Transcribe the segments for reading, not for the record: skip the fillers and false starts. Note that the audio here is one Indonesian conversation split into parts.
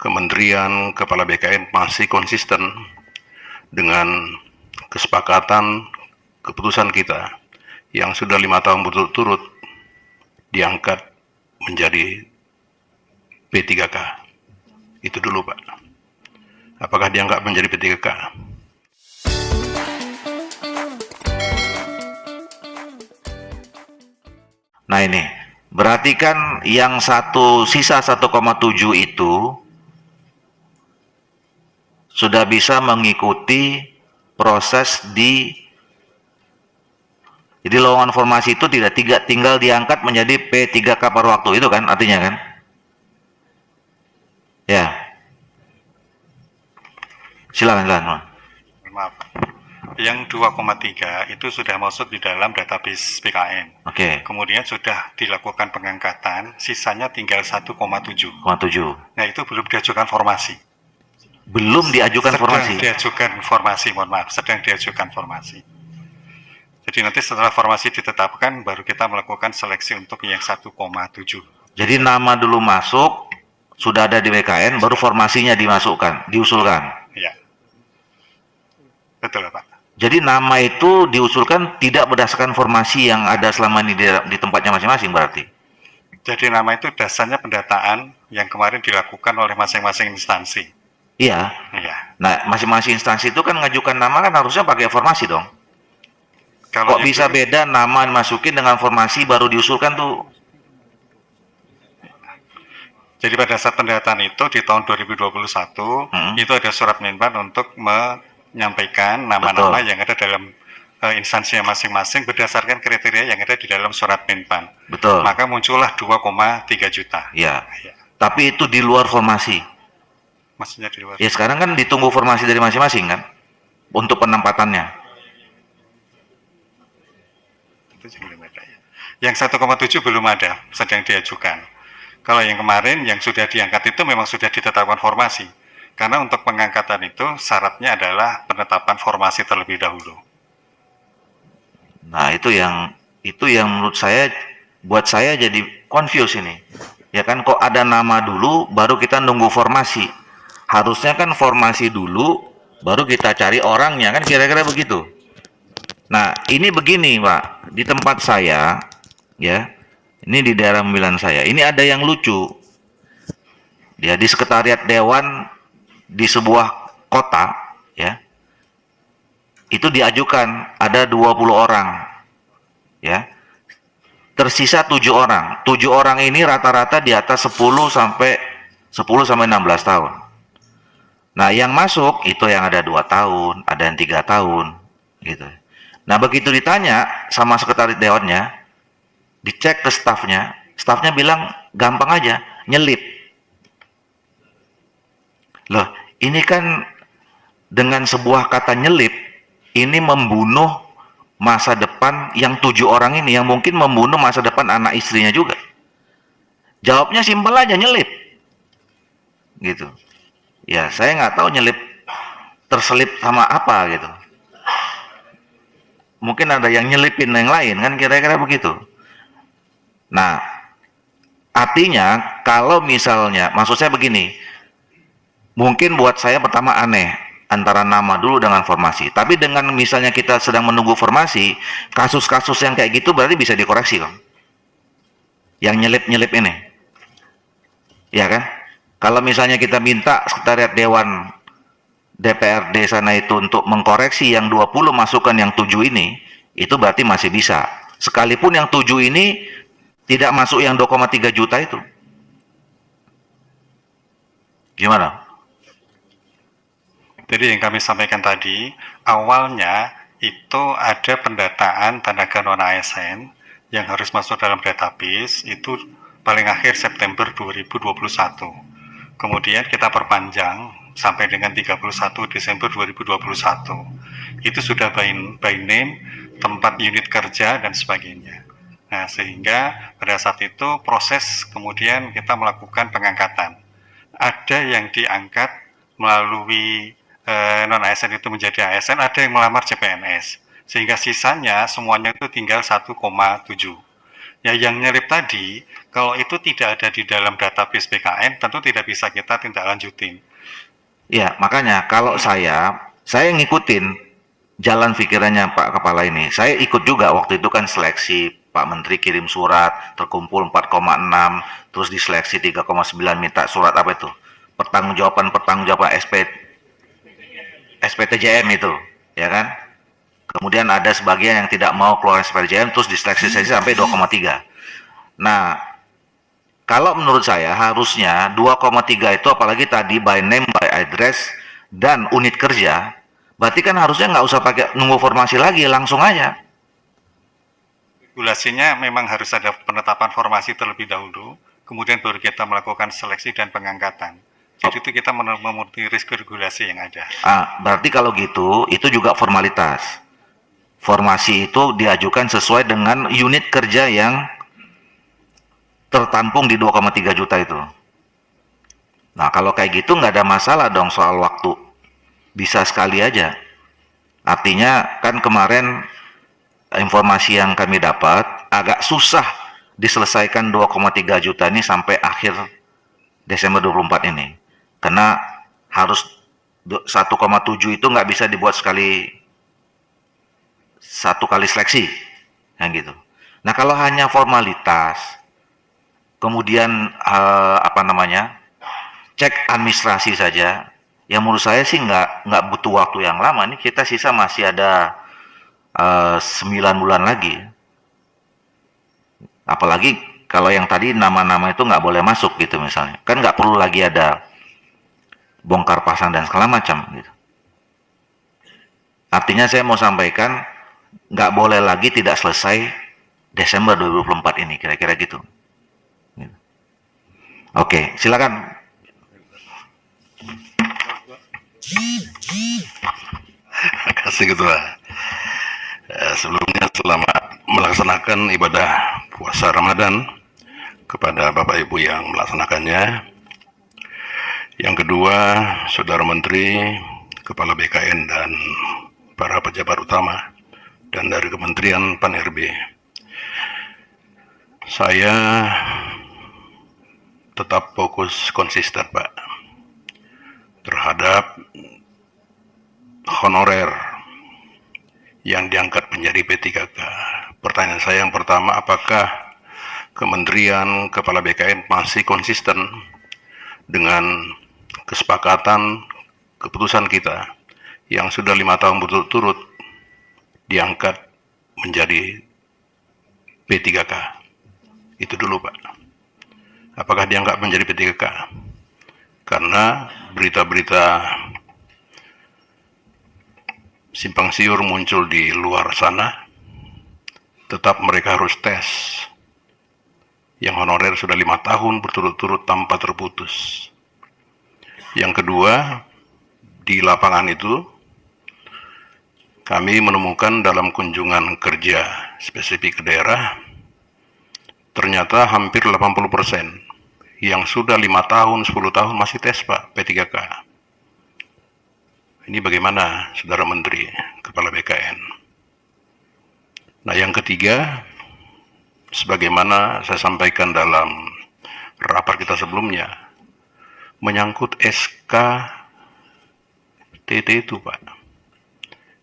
Kementerian Kepala BKN masih konsisten dengan kesepakatan keputusan kita yang sudah 5 tahun berturut-turut diangkat menjadi P3K. Itu dulu, Pak. Apakah diangkat menjadi P3K? Nah ini, berarti kan yang sisa 1,7 itu sudah bisa mengikuti proses jadi lowongan formasi itu tidak tinggal diangkat menjadi P3K paruh waktu, itu kan artinya kan? Ya. Silakan. Maaf. Yang 2,3 itu sudah masuk di dalam database PKN. Oke. Kemudian sudah dilakukan pengangkatan, sisanya tinggal 1,7. Nah, itu belum diajukan formasi. Belum diajukan formasi. Sedang diajukan formasi. Jadi nanti setelah formasi ditetapkan, baru kita melakukan seleksi untuk yang 1,7. Jadi nama dulu masuk, sudah ada di BKN, baru formasinya diusulkan. Ya. Betul, Pak. Jadi nama itu diusulkan tidak berdasarkan formasi yang ada selama ini di tempatnya masing-masing berarti? Jadi nama itu dasarnya pendataan yang kemarin dilakukan oleh masing-masing instansi. Iya. Iya. Nah, masing-masing instansi itu kan ngajukan nama kan harusnya pakai formasi dong. Kalau kok bisa beda nama dimasukin dengan formasi baru diusulkan tuh? Jadi pada saat pendataan itu di tahun 2021 itu ada surat Menpan untuk menyampaikan nama-nama yang ada dalam instansi masing-masing berdasarkan kriteria yang ada di dalam surat Menpan. Betul. Maka muncullah 2,3 juta. Ya. Tapi itu di luar formasi. Maksudnya di luar. Ya sekarang kan ditunggu formasi dari masing-masing kan untuk penempatannya. Yang 1,7 belum ada, sedang diajukan. Kalau yang kemarin yang sudah diangkat itu memang sudah ditetapkan formasi. Karena untuk pengangkatan itu syaratnya adalah penetapan formasi terlebih dahulu. Nah, itu yang menurut saya, buat saya jadi confuse ini. Ya kan, kok ada nama dulu baru kita nunggu formasi. Harusnya kan formasi dulu baru kita cari orangnya, kan kira-kira begitu. Nah, ini begini, Pak. Di tempat saya, ya, ini di daerah pemilihan saya, ini ada yang lucu. Ya, di sekretariat dewan di sebuah kota, ya, itu diajukan ada 20 orang, ya. Tersisa 7 orang. 7 orang ini rata-rata di atas 10 sampai 16 tahun. Nah, yang masuk itu yang ada 2 tahun, ada yang 3 tahun, gitu. Nah, begitu ditanya sama sekretaris dewannya, dicek ke stafnya bilang gampang aja, nyelip. Loh, ini kan dengan sebuah kata nyelip, ini membunuh masa depan yang 7 orang ini, yang mungkin membunuh masa depan anak istrinya juga. Jawabnya simpel aja, nyelip. Gitu. Ya, saya nggak tahu nyelip terselip sama apa gitu. Mungkin ada yang nyelipin yang lain, kan kira-kira begitu. Nah, artinya kalau misalnya, maksud saya begini, mungkin buat saya pertama aneh antara nama dulu dengan formasi. Tapi dengan misalnya kita sedang menunggu formasi, kasus-kasus yang kayak gitu berarti bisa dikoreksi kan? Yang nyelip-nyelip ini. Ya kan? Kalau misalnya kita minta sekretariat dewan DPRD sana itu untuk mengkoreksi yang 20 masukan yang 7 ini, itu berarti masih bisa. Sekalipun yang 7 ini tidak masuk yang 2,3 juta itu. Gimana? Jadi yang kami sampaikan tadi, awalnya itu ada pendataan tenaga non-ASN yang harus masuk dalam database, itu paling akhir September 2021. Kemudian kita perpanjang sampai dengan 31 Desember 2021. Itu sudah by name, tempat unit kerja, dan sebagainya. Nah, sehingga pada saat itu proses kemudian kita melakukan pengangkatan. Ada yang diangkat melalui non-ASN itu menjadi ASN, ada yang melamar CPNS. Sehingga sisanya semuanya itu tinggal 1,7. Ya, yang nyelip tadi, kalau itu tidak ada di dalam database BKN, tentu tidak bisa kita tindak lanjutin. Ya, makanya kalau saya ngikutin jalan pikirannya Pak Kepala ini. Saya ikut juga waktu itu kan seleksi, Pak Menteri kirim surat, terkumpul 4,6, terus diseleksi 3,9, minta surat apa itu? Pertanggungjawaban SPTJM itu, ya kan? Kemudian ada sebagian yang tidak mau keluar SPTJM, terus diseleksi sampai 2,3. Nah, kalau menurut saya harusnya 2,3 itu, apalagi tadi by name, by address, dan unit kerja, berarti kan harusnya nggak usah pakai nunggu formasi lagi, langsung aja. Regulasinya memang harus ada penetapan formasi terlebih dahulu, kemudian baru kita melakukan seleksi dan pengangkatan. Jadi itu kita memenuhi risk regulasi yang ada. Berarti kalau gitu, itu juga formalitas. Formasi itu diajukan sesuai dengan unit kerja yang tertampung di 2,3 juta itu. Nah, kalau kayak gitu nggak ada masalah dong soal waktu. Bisa sekali aja. Artinya kan kemarin informasi yang kami dapat agak susah diselesaikan 2,3 juta ini sampai akhir Desember 24 ini. Karena harus 1,7 itu nggak bisa dibuat satu kali seleksi. Yang gitu. Nah, kalau hanya formalitas, kemudian cek administrasi saja, yang menurut saya sih nggak butuh waktu yang lama. Ini kita sisa masih ada 9 bulan lagi. Apalagi kalau yang tadi nama-nama itu nggak boleh masuk gitu misalnya, kan nggak perlu lagi ada bongkar pasang dan segala macam gitu. Artinya saya mau sampaikan nggak boleh lagi tidak selesai Desember 2024 ini, kira-kira gitu. Oke, silakan. Terima kasih Ketua. Sebelumnya selamat melaksanakan ibadah puasa Ramadan kepada Bapak Ibu yang melaksanakannya. Yang kedua, Saudara Menteri, Kepala BKN dan para pejabat utama dan dari Kementerian Pan-RB. Saya tetap fokus konsisten Pak terhadap honorer yang diangkat menjadi P3K. Pertanyaan saya yang pertama, apakah Kementerian Kepala BKN masih konsisten dengan kesepakatan keputusan kita yang sudah 5 tahun berturut-turut diangkat menjadi P3K? Itu dulu Pak. Apakah dianggap menjadi P3K? Karena berita-berita simpang siur muncul di luar sana, tetap mereka harus tes. Yang honorer sudah 5 tahun berturut-turut tanpa terputus. Yang kedua, di lapangan itu kami menemukan dalam kunjungan kerja spesifik ke daerah, ternyata hampir 80% yang sudah 5 tahun, 10 tahun masih tes Pak, P3K. Ini bagaimana Saudara Menteri, Kepala BKN? Nah, yang ketiga, sebagaimana saya sampaikan dalam rapat kita sebelumnya, menyangkut SKTT itu Pak.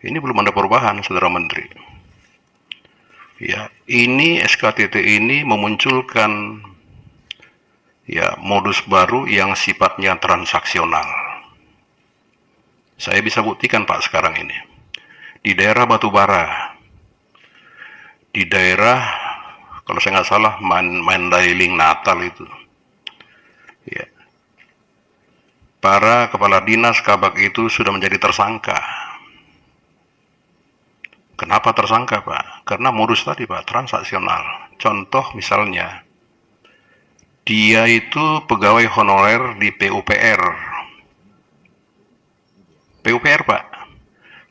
Ini belum ada perubahan Saudara Menteri. Ya, ini SKTT ini memunculkan ya modus baru yang sifatnya transaksional. Saya bisa buktikan Pak sekarang ini. Di daerah Batubara, di daerah kalau saya nggak salah Mandailing Natal itu, ya, para kepala dinas Kabak itu sudah menjadi tersangka. Kenapa tersangka Pak? Karena modus tadi Pak, transaksional. Contoh misalnya, dia itu pegawai honorer di PUPR Pak,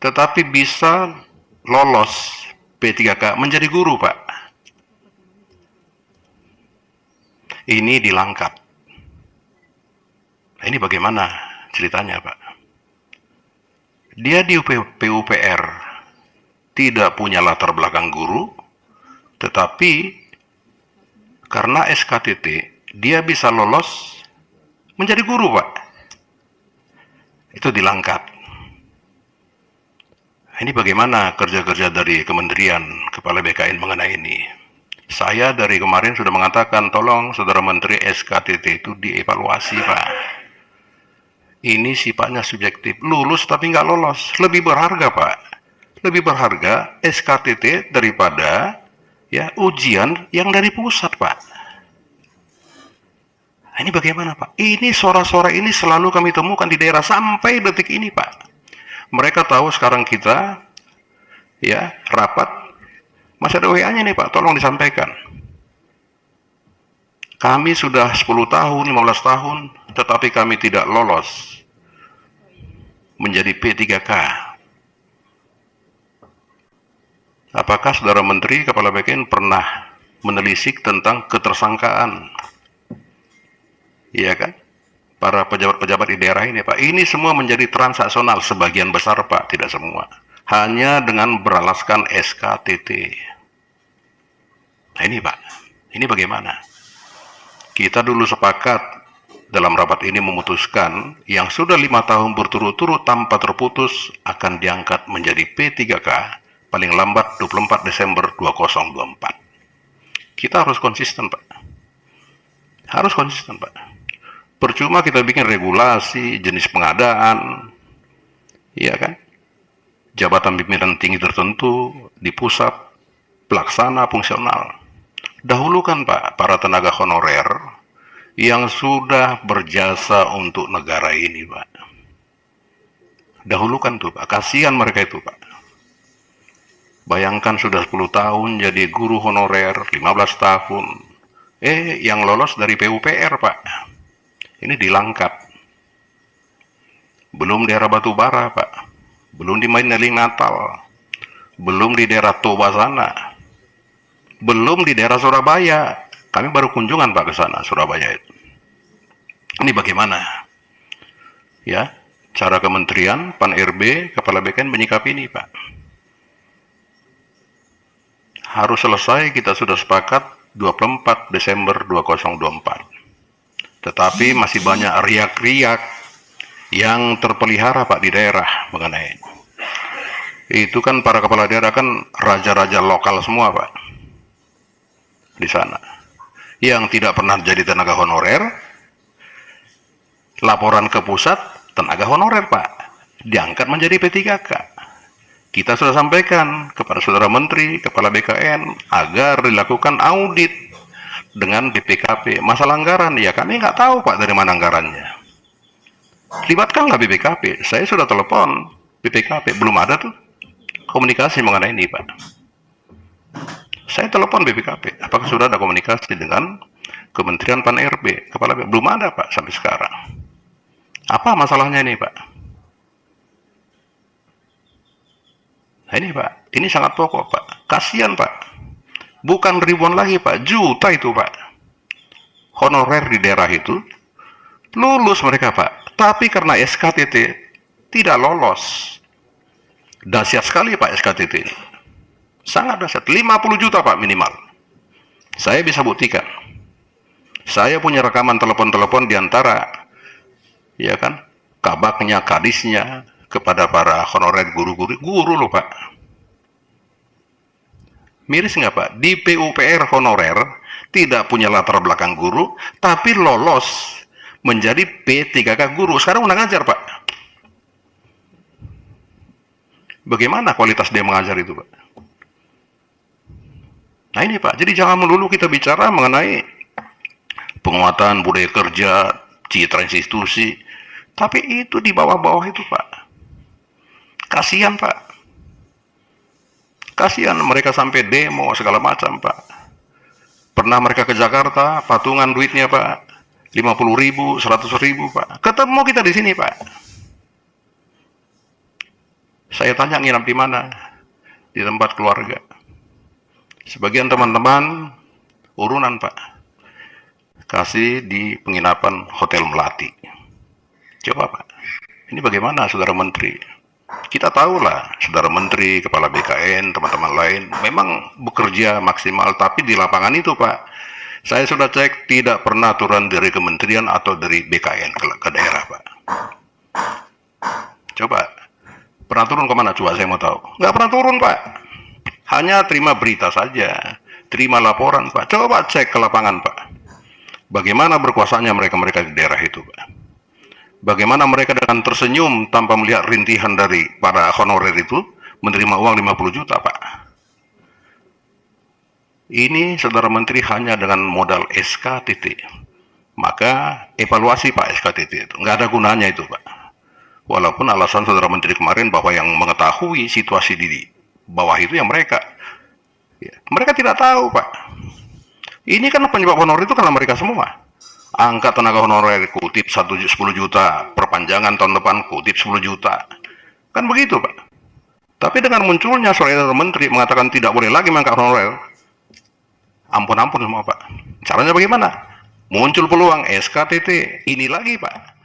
tetapi bisa lolos P3K menjadi guru Pak. Ini dilangkap. Nah, ini bagaimana ceritanya Pak? Dia di PUPR tidak punya latar belakang guru, tetapi karena SKTT dia bisa lolos menjadi guru, Pak. Itu dilangkap. Ini bagaimana kerja-kerja dari Kementerian Kepala BKN mengenai ini? Saya dari kemarin sudah mengatakan, tolong Saudara Menteri, SKTT itu dievaluasi, Pak. Ini sifatnya subjektif, lulus tapi nggak lolos. Lebih berharga, Pak. Lebih berharga SKTT daripada ya ujian yang dari pusat, Pak. Nah, ini bagaimana, Pak? Ini suara-suara ini selalu kami temukan di daerah sampai detik ini, Pak. Mereka tahu sekarang kita ya rapat. Masih ada WA-nya nih, Pak, tolong disampaikan. Kami sudah 10 tahun, 15 tahun, tetapi kami tidak lolos menjadi P3K. Apakah Saudara Menteri Kepala BKN pernah menelisik tentang ketersangkaan? Iya kan? Para pejabat-pejabat di daerah ini, Pak. Ini semua menjadi transaksional, sebagian besar, Pak, tidak semua. Hanya dengan beralaskan SKTT. Nah ini, Pak, ini bagaimana? Kita dulu sepakat dalam rapat ini memutuskan yang sudah 5 tahun berturut-turut tanpa terputus akan diangkat menjadi P3K paling lambat 24 Desember 2024. Kita harus konsisten, Pak. Harus konsisten, Pak. Percuma kita bikin regulasi, jenis pengadaan, iya kan? Jabatan pimpinan tinggi tertentu di pusat, pelaksana, fungsional. Dahulukan, Pak, para tenaga honorer yang sudah berjasa untuk negara ini, Pak. Dahulukan tuh, Pak. Kasihan mereka itu, Pak. Bayangkan sudah 10 tahun jadi guru honorer, 15 tahun. Yang lolos dari PUPR, Pak. Ini dilangkap. Belum daerah Batubara, Pak. Belum di Mandailing Natal. Belum di daerah Toba sana. Belum di daerah Surabaya. Kami baru kunjungan, Pak, ke sana, Surabaya itu. Ini bagaimana? Ya, cara Kementerian, Pan-RB, Kepala BKN menyikapi ini, Pak. Harus selesai, kita sudah sepakat 24 Desember 2024. Tetapi masih banyak riak-riak yang terpelihara, Pak, di daerah mengenai itu kan para kepala daerah kan raja-raja lokal semua, Pak, di sana yang tidak pernah jadi tenaga honorer, laporan ke pusat tenaga honorer, Pak, diangkat menjadi P3K. Kita sudah sampaikan kepada Saudara Menteri Kepala BKN agar dilakukan audit dengan BPKP. Masalah anggaran, ya kami nggak tahu, Pak, dari mana anggarannya. Libatkan nggak BPKP? Saya sudah telepon BPKP, belum ada tuh komunikasi mengenai ini, Pak. Saya telepon BPKP, apakah sudah ada komunikasi dengan Kementerian Pan-RB, Kepala BKP? Belum ada, Pak, sampai sekarang. Apa masalahnya ini, Pak? Nah ini, Pak, ini sangat pokok, Pak. Kasihan, Pak. Bukan ribuan lagi, Pak, juta itu, Pak. Honorer di daerah itu lulus mereka, Pak, tapi karena SKTT tidak lolos. Dahsyat sekali, Pak, SKTT ini. Sangat dahsyat. 50 juta, Pak, minimal. Saya bisa buktikan. Saya punya rekaman telepon-telepon di antara ya kan, kabaknya, kadisnya kepada para honorer guru loh, Pak. Miris nggak, Pak? Di PUPR honorer tidak punya latar belakang guru, tapi lolos menjadi P3K guru. Sekarang udah ngajar, Pak. Bagaimana kualitas dia mengajar itu, Pak? Nah ini, Pak, jadi jangan melulu kita bicara mengenai penguatan budaya kerja, citra institusi, tapi itu di bawah-bawah itu, Pak. Kasihan, Pak. Kasihan mereka sampai demo segala macam, Pak. Pernah mereka ke Jakarta, patungan duitnya, Pak, 50.000, 100.000, Pak. Ketemu kita di sini, Pak. Saya tanya nginap di mana? Di tempat keluarga. Sebagian teman-teman urunan, Pak, kasih di penginapan Hotel Melati. Coba, Pak, ini bagaimana, Saudara Menteri? Kita tahulah, Saudara Menteri, Kepala BKN, teman-teman lain, memang bekerja maksimal, tapi di lapangan itu, Pak, Saya sudah cek, tidak pernah turun dari kementerian atau dari BKN ke daerah, Pak. Coba, pernah turun kemana? Coba saya mau tahu. Nggak pernah turun, Pak. Hanya terima berita saja, terima laporan, Pak. Coba cek ke lapangan, Pak. Bagaimana berkuasanya mereka-mereka di daerah itu, Pak. Bagaimana mereka dengan tersenyum tanpa melihat rintihan dari para honorer itu, menerima uang 50 juta, Pak. Ini Saudara Menteri hanya dengan modal SKTT. Maka evaluasi Pak SKTT itu. Nggak ada gunanya itu Pak. Walaupun alasan Saudara Menteri kemarin bahwa yang mengetahui situasi di bawah itu yang mereka. Ya, mereka tidak tahu Pak. Ini kan penyebab honorer itu karena mereka semua. Angkat tenaga honorer kutip 10 juta. Perpanjangan tahun depan kutip 10 juta. Kan begitu Pak. Tapi dengan munculnya Saudara Menteri mengatakan tidak boleh lagi mengangkat honorer. Ampun-ampun semua Pak. Caranya bagaimana? Muncul peluang SKTT. Ini lagi Pak.